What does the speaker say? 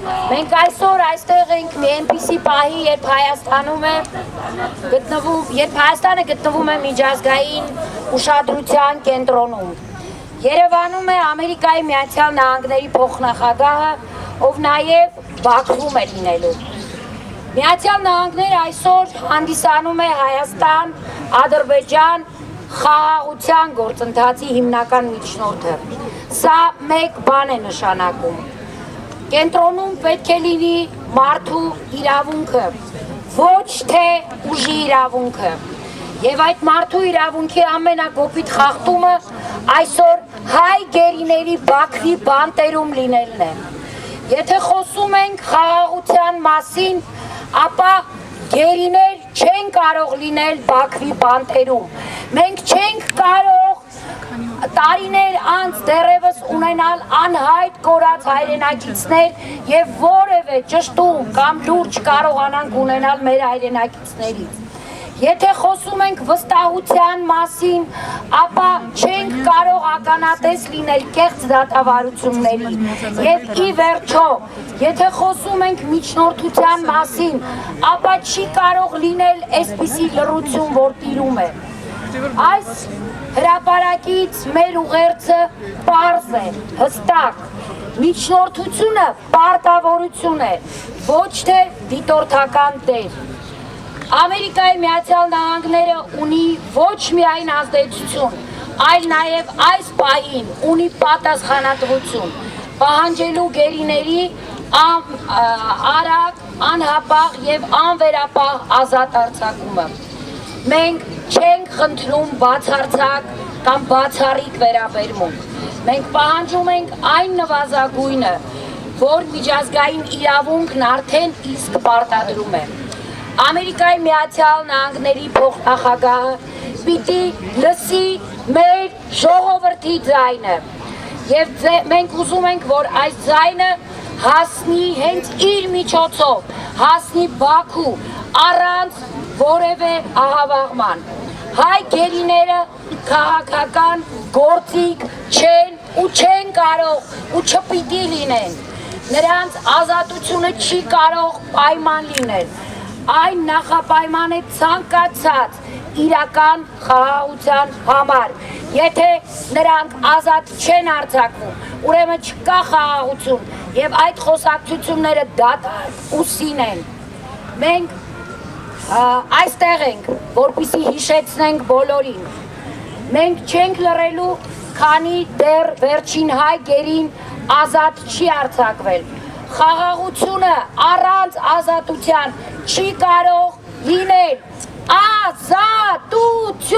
Մենք այսօր այստեղ ենք մի այնպիսի պահի, երբ Հայաստանը գտնվում է միջազգային ուշադրության կենտրոնում։ Երևանում է Ամերիկայի Միացյալ Նահանգների փոխնախագահը, ով նաև Բաքվում է լինելու։ Միացյալ Նահանգները այսօր հանդիսանում է Հայաստան, Ադրբեջան խաղաղության գործընթացի հիմնական միջնորդը։ Սա մեկ բան է նշանակում։ Կենտրոնում պետք է լինի մարդու իրավունքը, ոչ թե ուժի իրավունքը։ Եվ այդ մարդու իրավունքի ամենակոպիտ խախտումը այսօր հայ գերիների Բաքվի բանտերում լինելն է։ Եթե խոսում ենք խաղաղության մասին, ապա գերիներ չեն կարող լինել Բաքվի բանտերում։ Մենք չենք կարող տարիներ անց դեռևս ունենալ անհայտ կորած հայրենակիցներ եւ որևէ ճշտում կամ լուրջ կարողանանք ունենալ մեր հայրենակիցներից։ Եթե խոսում ենք վստահության մասին, ապա չենք կարող ականատես լինել կեղծ դատավարությունների։ Եվ ի վերջո, եթե խոսում ենք միջնորդության մասին, ապա չի կարող լինել այսպիսի լռություն, որ տիրում է։ Այս հրապարակից մեր ուղերձը պարզ է, հստակ։ Միջնորդությունը պարտավորություն է, ոչ թե դիտորդական դեր։ Ամերիկայի Միացյալ Նահանգները ունի ոչ միայն ազդեցություն, այլ նաև այս պահին ունի պատասխանատվություն, պահանջելու գերիների արագ, անհապաղ և անվերապահ ազատ արձակումը։ Մենք չենք խնդրում բացարձակ կամ բացառիկ վերաբերմունք։ Մենք պահանջում ենք այն նվազագույնը, որ միջազգային իրավունքն արդեն իսկ պարտադրում է։ Ամերիկայի Միացյալ Նահանգների փոխնախագահը պիտի լսի մեր ժողովրդի ձայնը եւ մենք ուզում ենք, որ այս ձայնը հասնի հենց իր միջոցով, հասնի Բաքու առանց որևէ ահավաղման։ Հայ գերիները քաղաքական գործիք չեն ու չեն կարող ու չպիտի լինեն։ Նրանց ազատությունը չի կարող պայման լինել։ Այն նախապայման է ցանկացած իրական խաղաղության համար։ Եթե նրանք ազատ չեն արձակվում, ուրեմն չկա խաղաղություն եւ այդ խոսակցությունները դատարկ ու սին են։ Մենք այստեղ ենք, որպեսզի հիշեցնենք բոլորին։ Մենք չենք լռելու, քանի դեռ վերջին հայ գերին ազատ չի արձակվել։ Խաղաղությունը առանց ազատության չի կարող լինել ազատություն։